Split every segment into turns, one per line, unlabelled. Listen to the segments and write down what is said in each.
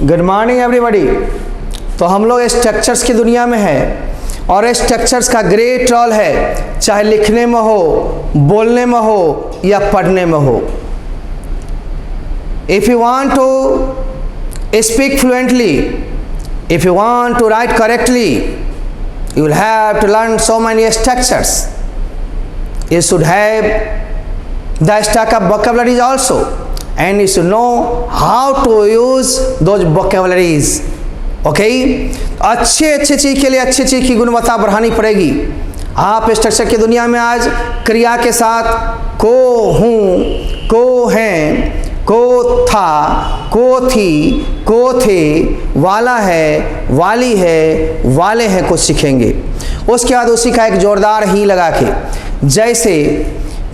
Good morning everybody. तो हम लोग स्ट्रक्चर्स की दुनिया में है और स्ट्रक्चर्स का ग्रेट रोल है, चाहे लिखने में हो, बोलने में हो या पढ़ने में हो। If you want to speak fluently, if you want to write correctly, you will have to learn so many structures. You should have the stack of vocabularies also, and you should know how to use those vocabularies. Okay? अच्छे चीज़ के लिए अच्छी चीज़ की गुणवत्ता बढ़ानी पड़ेगी। आप structure की दुनिया में आज क्रिया के साथ को, हूँ, को, हैं, को, था, को, थी, को, थे, वाला है, वाली है, वाले हैं को सीखेंगे। उसके बाद उसी का एक जोरदार ही लगा के, जैसे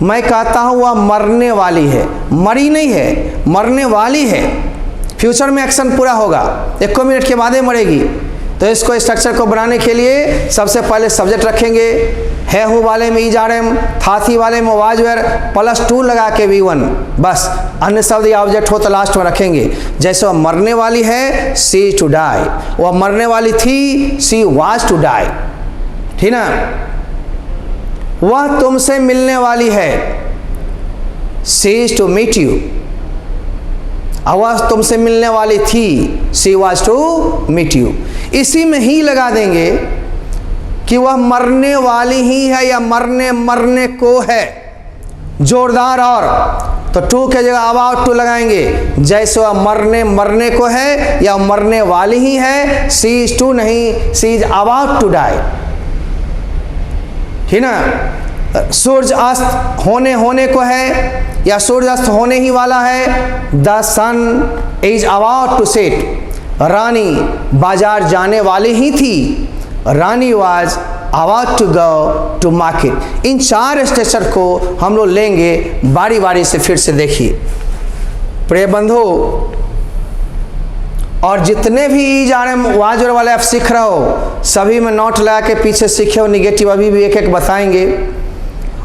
मैं कहता हूँ वह मरने वाली है, मरी नहीं है, मरने वाली है। फ्यूचर में एक्शन पूरा होगा, 1 मिनट के बाद ही मरेगी। तो इसको स्ट्रक्चर को बनाने के लिए सबसे पहले सब्जेक्ट रखेंगे, है हूँ वाले में ईजारम, थाथी वाले में वाजवर +2 लगा के V1, बस। अन्य शब्द या ऑब्जेक्ट हो तो लास्ट में रखेंगे। जैसे वह मरने वाली है, सी टू डाई, वह मरने वाली थी, सी वाज टू डाई, ठीक ना। वह तुमसे मिलने वाली है, she is to meet you. वह तुमसे मिलने वाली थी, she was to meet you. इसी में ही लगा देंगे कि वह मरने वाली ही है या मरने को है, जोरदार। और तो टू के जगह अबाउट टू लगाएंगे। जैसे वह मरने को है या मरने वाली ही है, सी इज टू नहीं, सी इज अबाउट टू डाई, ठीक ना। सूर्य अस्त होने को है या सूर्य अस्त होने ही वाला है, the sun is about to set. Rani बाजार जाने वाली ही थी, Rani was about to go to market. इन 4 स्ट्रक्चर को हम लोग लेंगे बारी बारी से। फिर से देखिए प्रिय बंधु, और जितने भी ईजारम वाजर वाले आप सीख रहे हो, सभी में नोट लगा के पीछे सीखे हो। निगेटिव अभी भी एक एक बताएंगे।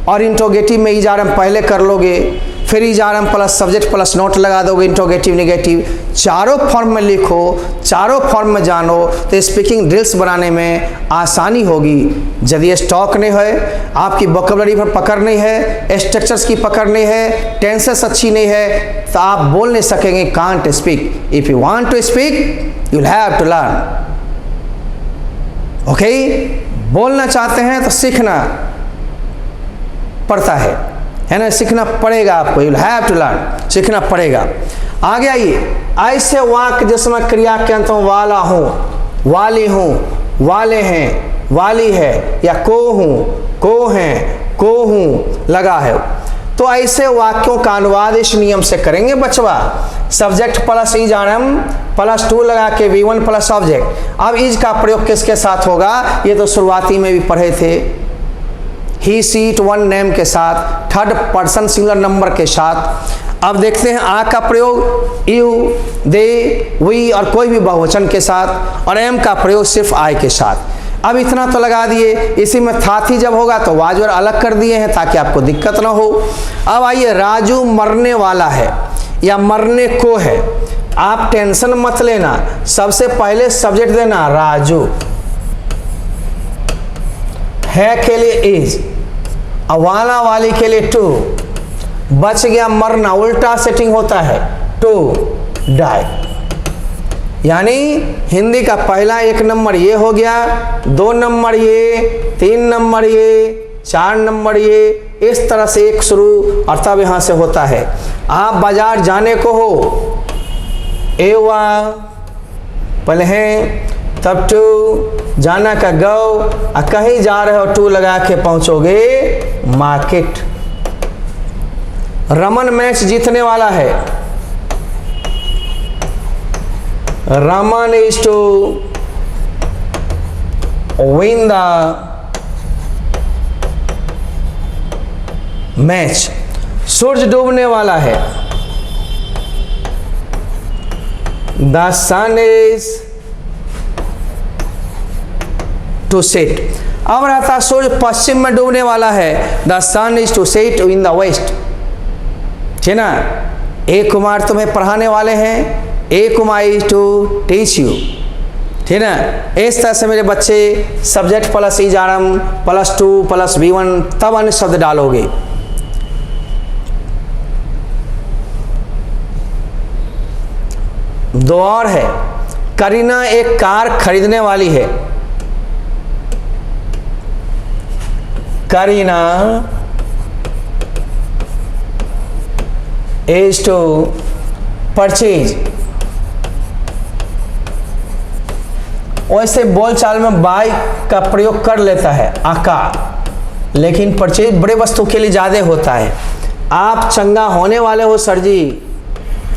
और इंट्रोगेटिव में ईजारम पहले कर लोगे, फिर ईजारम प्लस सब्जेक्ट प्लस नोट लगा दोगे। इंट्रोगेटिव निगेटिव चारों फॉर्म में लिखो, चारों फॉर्म में जानो, तो स्पीकिंग ड्रिल्स बनाने में आसानी होगी। यदि स्टॉक नहीं है, आपकी वोकैबुलरी पर पकड़ नहीं है, स्ट्रक्चर्स की पकड़ नहीं है, टेंसेस अच्छी नहीं है, तो आप बोल नहीं सकेंगे। Can't speak. If you want to speak you will have to learn. Okay, बोलना चाहते हैं तो सीखना पड़ता है ना, सीखना पड़ेगा आपको। You will have to learn, सीखना पड़ेगा। आगे आइए, ऐसे वाक्य जिसमें क्रिया के अंत में वाला हूँ, वाली हूँ, वाले हैं, वाली है, या को हूँ, को हैं, को हूँ लगा है, तो ऐसे वाक्यों का अनुवाद इस नियम से करेंगे बचवा। सब्जेक्ट प्लस ईजारम +2 लगा के V1 प्लस ऑब्जेक्ट। अब इज का प्रयोग किसके साथ होगा, ये तो शुरुआती में भी पढ़े थे। ही, सी, इट, वन नेम के साथ, थर्ड पर्सन सिंगुलर नंबर के साथ। अब देखते हैं आ का प्रयोग यू, दे, वी और कोई भी बहुवचन के साथ, और एम का प्रयोग सिर्फ आई के साथ। अब इतना तो लगा दिए। इसी में थाथी जब होगा तो वाजवर अलग कर दिए हैं ताकि आपको दिक्कत ना हो। अब आइए, राजू मरने वाला है या मरने को है। आप टेंशन मत लेना, सबसे पहले सब्जेक्ट देना राजू, है के लिए इज, वाला वाली के लिए टू, बच गया मरना, उल्टा सेटिंग होता है, टू डाई। यानी हिंदी का पहला 1 नंबर ये हो गया, 2 नंबर ये, 3 नंबर ये, 4 नंबर ये, इस तरह से एक शुरू और तब यहां से होता है। आप बाजार जाने को हो, एवा पहले हैं, तब टू, जाना का गो, कहीं जा रहे हो टू लगा के पहुंचोगे मार्केट। रमन मैच जीतने वाला है, Raman is to win the match. सूरज डूबने वाला है, the sun is to set. अब रहता सूर्य पश्चिम में डूबने वाला है, the sun is to set in the west, ठीक ना। ए कुमार तुम्हें पढ़ाने वाले हैं, A, टू टीच यू। ठीक है ना, इस तरह से मेरे बच्चे subject plus इजारम plus 2 plus V1 तब अन्य शब्द डालोगे। दो और है, करीना एक कार खरीदने वाली है। Kareena is to purchase. वैसे बोलचाल में बाय का प्रयोग कर लेता है आका, लेकिन परचेज बड़े वस्तु के लिए ज़्यादा होता है। आप चंगा होने वाले हो सर जी,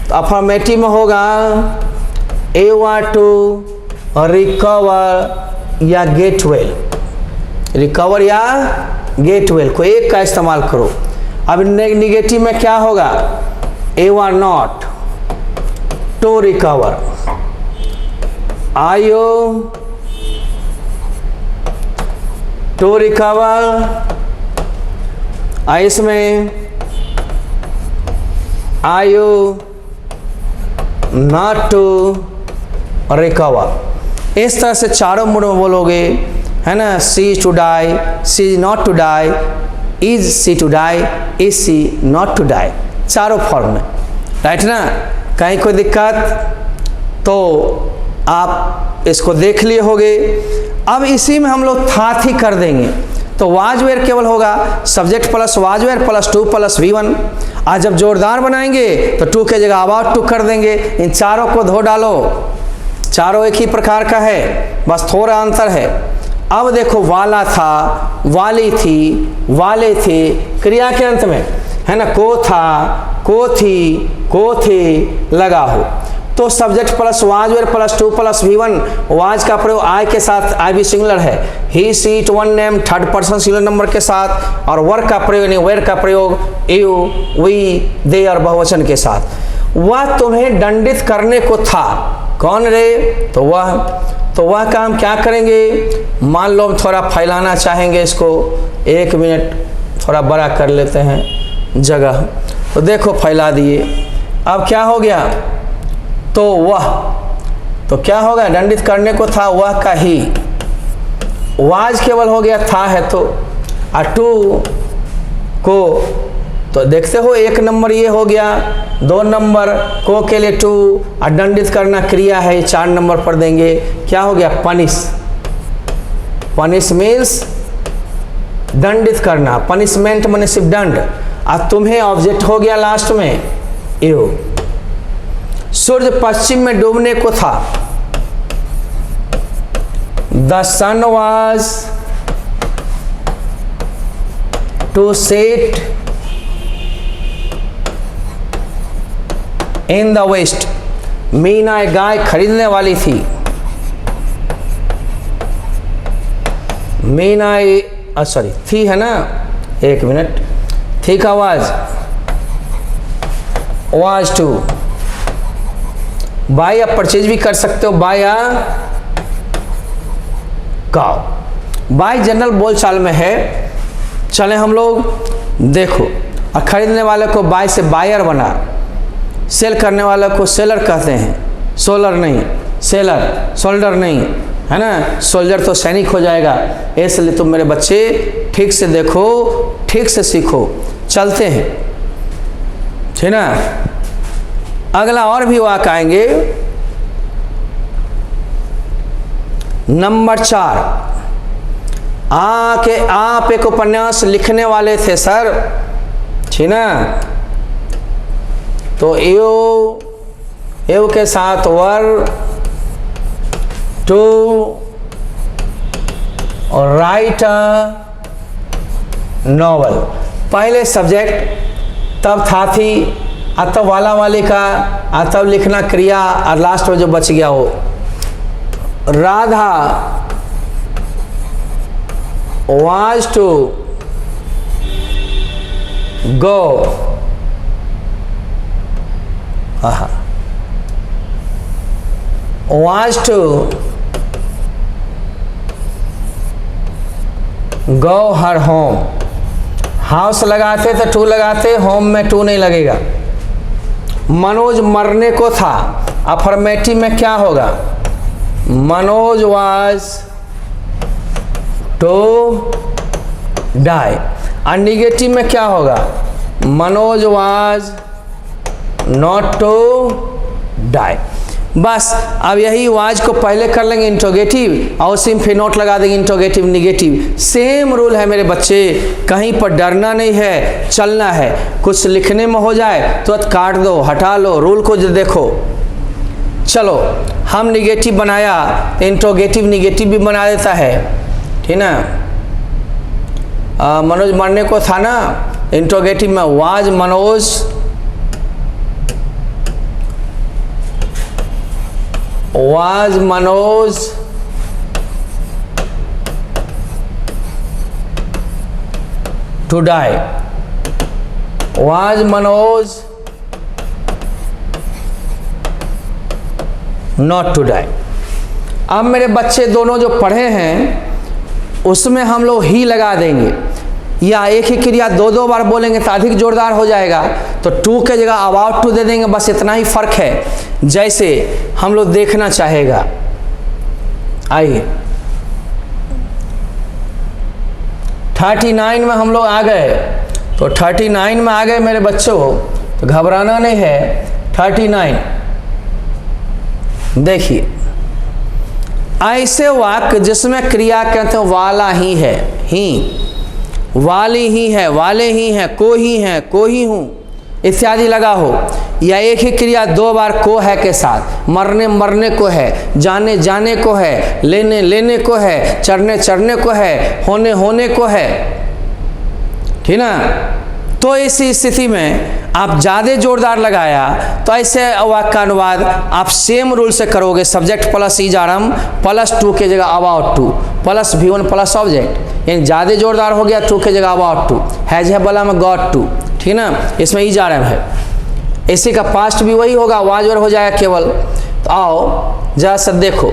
तो अफर्मेटिव में होगा ए वांट टू रिकवर या गेट वेल। रिकवर या गेट वेल, कोई एक का इस्तेमाल करो। अब निगेटिव में क्या होगा, a want not to recover. Are you to recover, इसमें are you not to recover. इस तरह से चारों मोड में बोलोगे, है ना। She to die, she not to die, is she to die, is she not to die, चारों फॉर्म में, राइट ना। कहीं कोई दिक्कत तो आप इसको देख लिए होगे। अब इसी में हम लोग था थी कर देंगे, तो वाज वेयर केवल होगा subject plus was were plus 2 plus V1। आज जब जोरदार बनाएंगे तो 2 के जगह अबाउट टू कर देंगे। इन चारों को धो डालो, चारों एक ही प्रकार का है, बस थोड़ा अंतर है। अब देखो, वाला था, वाली थी, वाले थे, क्रिया के अंत में, है ना, को था, को थी, को थे लगा हो, तो subject plus was were plus 2 plus V1। Was का प्रयोग आई के साथ, आई भी सिंगुलर है, he she it one name third person singular number के साथ, और वर्क का प्रयोग यानी वेयर का प्रयोग यू वी दे और बहुवचन के साथ। वह तुम्हें दंडित करने को था, कौन रे, तो वह काम क्या करेंगे। मान लो थोड़ा फैलाना चाहेंगे इसको, 1 मिनट थोड़ा बड़ा कर लेते हैं जगह, तो देखो फैला दिए। अब क्या हो गया, तो वह, तो क्या होगा, दंडित करने को था, वह का ही। वाज केवल हो गया था है तो, और टू को, तो देखते हो 1 नंबर ये हो गया, 2 नंबर को के लिए 2, और दंडित करना क्रिया है, 4 नंबर पर देंगे। क्या हो गया, पनिश। पनिश मीन्स दंडित करना, पनिशमेंट माने सिर्फ दंड, और तुम्हें ऑब्जेक्ट हो गया लास्ट में यू। सूर्य पश्चिम में डूबने को था, the sun was to set in the west. Meena एक गाय खरीदने वाली थी। मीना सॉरी थी, है ना, 1 मिनट, थी का वाज टू बाय या परचेज भी कर सकते हो, बाय या काउ। बाय जनरल बोलचाल में है। चले हम लोग देखो, और खरीदने वाले को बाय से बायर बना, सेल करने वाले को सेलर कहते हैं, सोलर नहीं, सेलर, सोल्डर नहीं, है ना। सोल्जर तो सैनिक हो जाएगा। इसलिए तुम मेरे बच्चे ठीक से देखो, ठीक से सीखो। चलते हैं, ठीक ना। अगला और भी वाक्य आएंगे। नंबर 4, आप एक उपन्यास लिखने वाले थे सर, ठीक ना। तो एव के साथ वर टू और राइट नॉवल। पहले सब्जेक्ट, तब था थी, तब वाला वाली का, तब लिखना क्रिया, और लास्ट में जो बच गया वो। Radha was to go, was to go her home. हाउस लगाते तो टू लगाते, होम में टू नहीं लगेगा। मनोज मरने को था, अफर्मेटिव में क्या होगा? Manoj was to die. और निगेटिव में क्या होगा? Manoj was not to die. बस अब यही वाज को पहले कर लेंगे इंट्रोगेटिव और उसी में फिर नोट लगा देंगे इंट्रोगेटिव निगेटिव। सेम रूल है मेरे बच्चे, कहीं पर डरना नहीं है, चलना है। कुछ लिखने में हो जाए तो काट दो, हटा लो, रूल को जो देखो। चलो हम निगेटिव बनाया, इंट्रोगेटिव निगेटिव भी बना देता है, ठीक ना। मनोज मरने को था ना, इंट्रोगेटिव में was Manoj to die, was Manoj not to die. अब मेरे बच्चे दोनों जो पढ़े हैं उसमें हम लोग ही लगा देंगे, या एक ही क्रिया दो दो बार बोलेंगे तो अधिक जोरदार हो जाएगा, तो टू के जगह अबाउट टू दे देंगे। बस इतना ही फर्क है, जैसे हम लोग देखना चाहेगा। आइए 39 में हम लोग आ गए, तो 39 में आ गए मेरे बच्चों, तो घबराना नहीं है। 39 देखिए, ऐसे वाक्य जिसमें क्रिया कहते हैं वाला ही है, ही, वाली ही है, वाले ही हैं, को ही हैं, को ही हूँ इत्यादि लगा हो, या एक ही क्रिया दो बार को है के साथ, मरने मरने को है, जाने जाने को है, लेने लेने को है, चढ़ने चढ़ने को है, होने होने को है, ठीक ना। तो इसी स्थिति में आप ज़्यादा जोरदार लगाया तो ऐसे वाक्य का अनुवाद आप सेम रूल से करोगे। Subject plus is are am plus to के जगह about to plus V1 plus object, यानी ज़्यादा जोरदार हो गया, टू के जगह अबाउट टू, हैज है बोला में गॉट टू, ठीक ना। इसमें इज आरम है, इसी का पास्ट भी वही होगा, वाज और हो जाएगा केवल। तो आओ जरा सा देखो,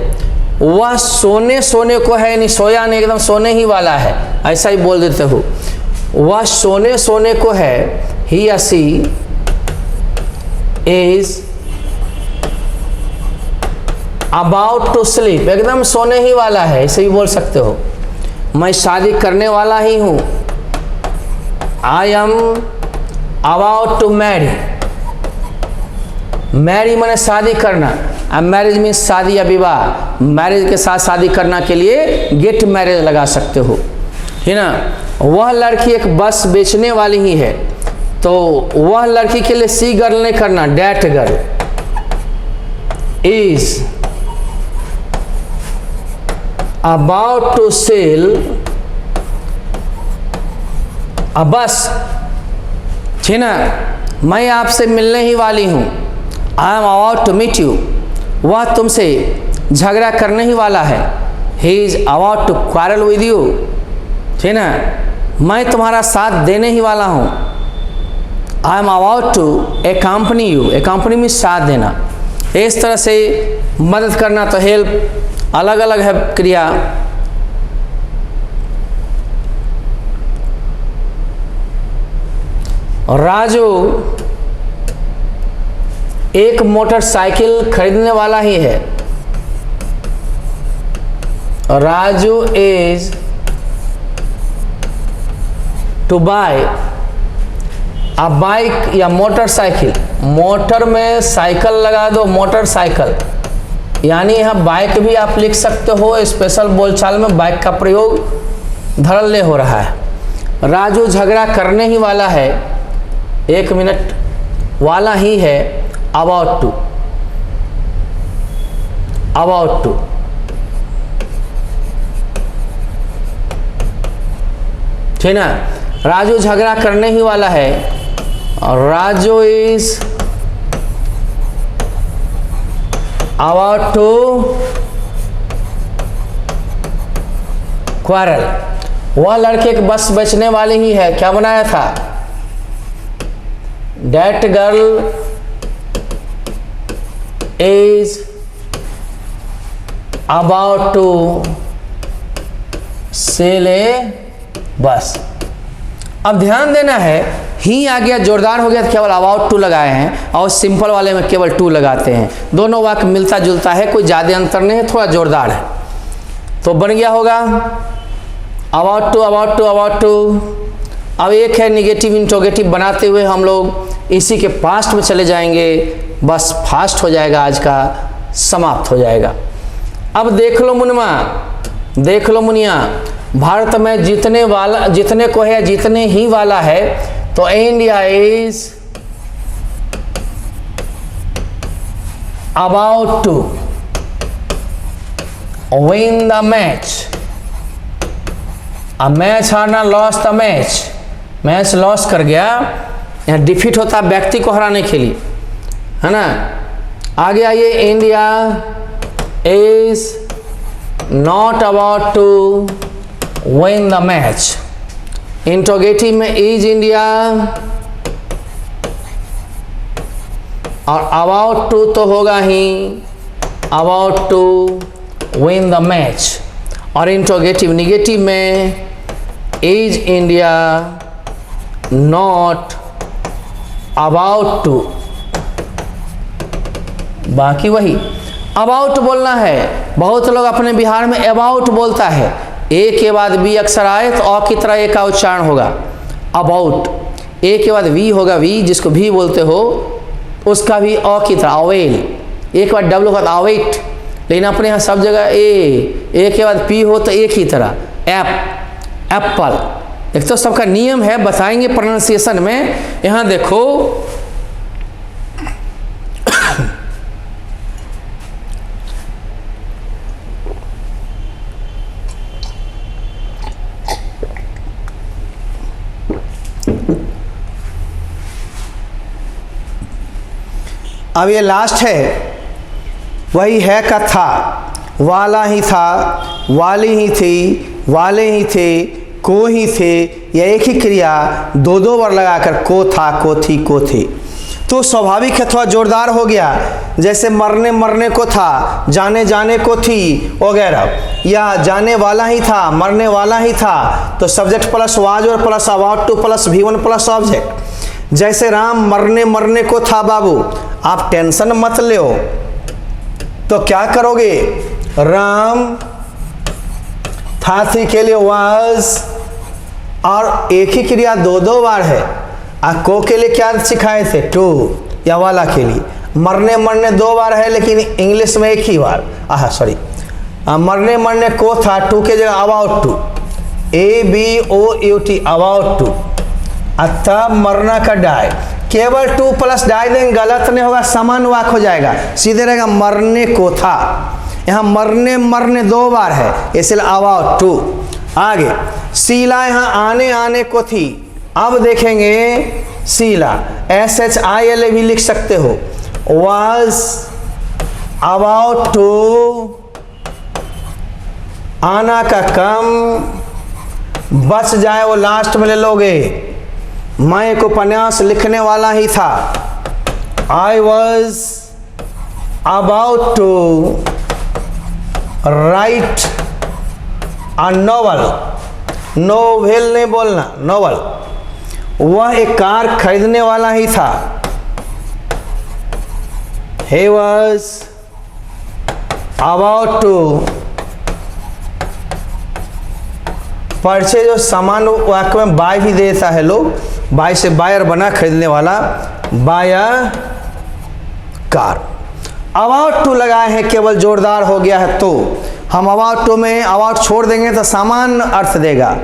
वह सोने सोने को है, यानी सोया नहीं, एकदम सोने ही वाला है, ऐसा ही बोल देते हो। वह सोने सोने को है, ही या सी इज अबाउट टू स्लीप, एकदम सोने ही वाला है, ऐसे भी बोल सकते हो। मैं शादी करने वाला ही हूँ, I am about to marry, marry माने शादी करना, अब मैरिज मीन्स शादी या विवाह, मैरिज के साथ शादी करना के लिए गेट मैरिज लगा सकते हो, ठीक ना। वह लड़की एक बस बेचने वाली ही है, तो वह लड़की के लिए सी गर्ल नहीं करना, that girl is about to sell a bus, ठीक ना। मैं आपसे मिलने ही वाली हूँ, I am about to meet you, वह तुमसे झगड़ा करने ही वाला है, he is about to quarrel with you, ठीक ना। मैं तुम्हारा साथ देने ही वाला हूँ, I am about to accompany you, accompany में साथ देना। इस तरह से मदद करना, तो हेल्प अलग अलग है क्रिया। राजू एक मोटरसाइकिल खरीदने वाला ही है, Raju is to buy a bike या मोटरसाइकिल, मोटर में साइकिल लगा दो, मोटरसाइकिल, यानी यहाँ बाइक भी आप लिख सकते हो, स्पेशल बोलचाल में बाइक का प्रयोग धड़ल्ले हो रहा है। राजू झगड़ा करने ही वाला है, एक मिनट, वाला ही है, अबाउट टू, अबाउट टू, ठीक ना। राजू झगड़ा करने ही वाला है, और Raju is about to quarrel, वह लड़के एक बस बेचने वाली ही है, क्या बनाया था, That girl is about to sell a bus. अब ध्यान देना है, ही आ गया जोरदार हो गया तो केवल अबाउट टू लगाए हैं, और सिंपल वाले में केवल टू लगाते हैं। दोनों वाक्य मिलता जुलता है, कोई ज़्यादा अंतर नहीं है, थोड़ा जोरदार है। तो बन गया होगा about to about to about to. अब एक है निगेटिव इंट्रोगेटिव बनाते हुए हम लोग इसी के पास्ट में चले जाएंगे, बस फास्ट हो जाएगा, आज का समाप्त हो जाएगा। अब देख लो मुनमा, देख लो मुनिया, भारत में जितने को है, जितने ही वाला है, तो India is about to win the match. अब मैच हारना, loss the match, match loss कर गया, यहाँ डिफीट होता है व्यक्ति को हराने के लिए, है ना। आगे आइए, India is not about to win the match. Interrogative में इज इंडिया, और अबाउट टू तो होगा ही, about to win the match. और इंट्रोगेटिव निगेटिव में is India not about to, बाकी वही अबाउट बोलना है। बहुत लोग अपने बिहार में अबाउट बोलता है, ए के बाद बी अक्षर आए तो अ की तरह ए का उच्चारण होगा अबाउट, ए के बाद वी होगा, वी जिसको भी बोलते हो उसका भी अ की तरह अवेल, एक बार डब्ल्यू होगा अवेट, लेकिन अपने यहाँ सब जगह ए के बाद पी हो तो एक ही तरह एप्पल। एक तो सबका नियम है, बताएंगे प्रोनाउंसिएशन में। यहाँ देखो अब ये लास्ट है, वही है का था, वाला ही था, वाली ही थी, वाले ही थे, को ही थे, या एक ही क्रिया दो दो बार लगाकर को था, को थी, को थे। तो स्वाभाविक है, थोड़ा जोरदार हो गया, जैसे मरने मरने को था, जाने जाने को थी वगैरह, या जाने वाला ही था, मरने वाला ही था, तो सब्जेक्ट प्लस वाज और plus about to plus V1 plus object. जैसे राम मरने मरने को था बाबू, आप टेंशन मत लो, तो क्या करोगे, राम था थी के लिए वाज, और एक ही क्रिया दो दो बार है। को के लिए क्या सिखाए थे, टू, या वाला के लिए मरने मरने दो बार है, लेकिन इंग्लिश में एक ही बार, सॉरी, मरने मरने को था, टू के जगह about to, ABOUT about to. तब मरना का डाय, केवल टू प्लस डाई देंगे, गलत नहीं होगा, समान वाक हो जाएगा, सीधे रहेगा मरने को था। यहाँ मरने मरने दो बार है, इसलिए अबाउट टू। आगे शीला, यहाँ आने आने को थी, अब देखेंगे शीला SHILA भी लिख सकते हो, was about to, आना का कम, बच जाए वो लास्ट में ले लोगे। मैं एक उपन्यास लिखने वाला ही था, I was about to write a novel, novel नहीं बोलना, नोवेल। वह एक कार खरीदने वाला ही था, he was about to, परिचय जो समान वाक्य में बाय भी देता है लोग, बाय से बायर बना, खरीदने वाला, बाय कार। अबाउट टू लगाए हैं, केवल जोरदार हो गया है, तो हम अबाउट टू में अबाउट छोड़ देंगे तो समान अर्थ देगा।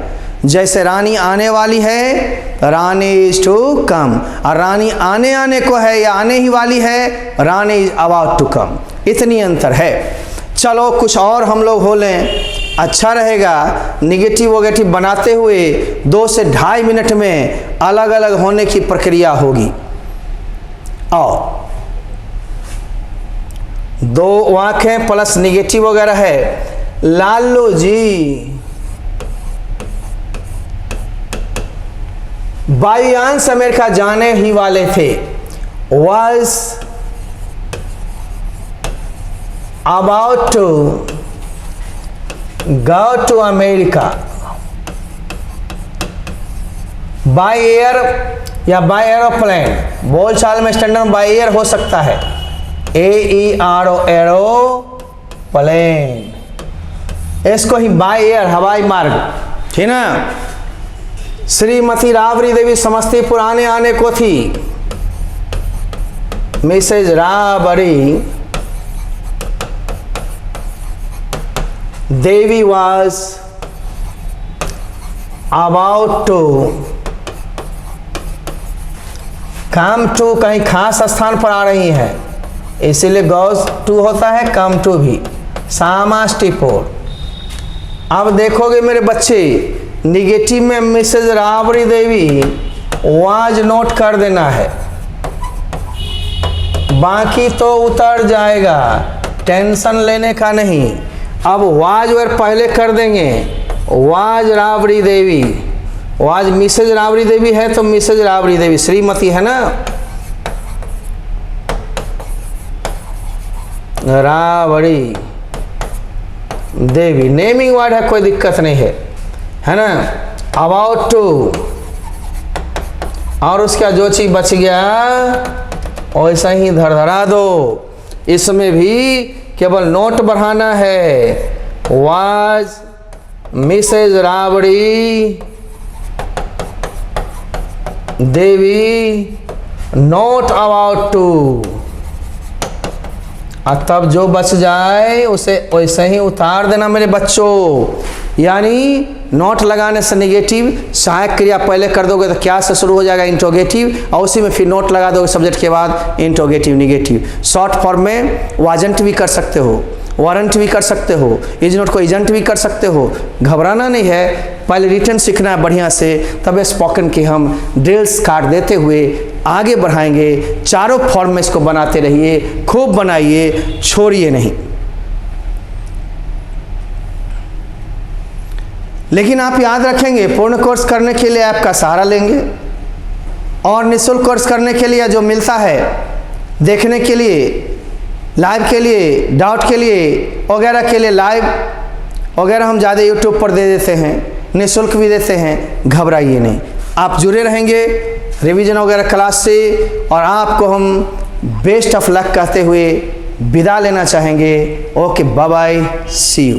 जैसे रानी आने वाली है, रानी इज टू कम, और रानी आने आने को है या आने ही वाली है, रानी इज अबाउट टू कम, इतनी अंतर है। चलो कुछ और हम लोग हो लें, अच्छा रहेगा। निगेटिव वगेटिव बनाते हुए 2 से 2.5 मिनट में अलग अलग होने की प्रक्रिया होगी। और 2 वाक्य प्लस निगेटिव वगैरह है। लालू जी वायुयान अमेरिका जाने ही वाले थे, was about to go to America, by air या बाय एरोप्लेन, बोल चाल में स्टैंडर्ड बाय एयर हो सकता है, AERO एरोप्लेन, इसको ही बाय एयर हवाई मार्ग, ठीक ना। श्रीमती राबड़ी देवी समस्तीपुर आने आने को थी। Mrs Rabri Devi was about to come to, कहीं खास स्थान पर आ रही है, इसीलिए goes to होता है, come to भी, समस्तीपुर। अब देखोगे मेरे बच्चे, निगेटिव में Mrs Rabri Devi was not कर देना है, बाकी तो उतर जाएगा, टेंशन लेने का नहीं। अब वाज वर पहले कर देंगे, was Rabri Devi, was Mrs Rabri Devi है तो मिसेज राबड़ी देवी, श्रीमती है ना, राबड़ी देवी नेमिंग वर्ड है, कोई दिक्कत नहीं है ना। अबाउट टू, और उसका जो चीज बच गया वैसा ही धड़धड़ा दो, इसमें भी केवल नोट बढ़ाना है। Was Mrs Rabri Devi not about to, और तब जो बच जाए उसे वैसे ही उतार देना मेरे बच्चों। यानी नोट लगाने से निगेटिव सहायक क्रिया पहले कर दोगे तो क्या से शुरू हो जाएगा, इंट्रोगेटिव, और उसी में फिर नोट लगा दोगे सब्जेक्ट के बाद, इंट्रोगेटिव निगेटिव। शॉर्ट फॉर्म में वाजंट भी कर सकते हो, वारंट भी कर सकते हो, इज नोट को इजेंट भी कर सकते हो। घबराना नहीं है, पहले रिटर्न सीखना है बढ़िया से, तब स्पोकन की हम ड्रिल्स काट देते हुए आगे बढ़ाएंगे। चारों फॉर्म में इसको बनाते रहिए, खूब बनाइए, छोड़िए नहीं। लेकिन आप याद रखेंगे, पूर्ण कोर्स करने के लिए ऐप का सहारा लेंगे, और निःशुल्क कोर्स करने के लिए जो मिलता है, देखने के लिए, लाइव के लिए, डाउट के लिए वगैरह के लिए, लाइव वगैरह हम ज़्यादा यूट्यूब पर दे देते हैं, निःशुल्क भी देते हैं। घबराइए नहीं, आप जुड़े रहेंगे रिवीजन वगैरह क्लास से, और आपको हम बेस्ट ऑफ लक कहते हुए विदा लेना चाहेंगे। Okay, bye bye, see you.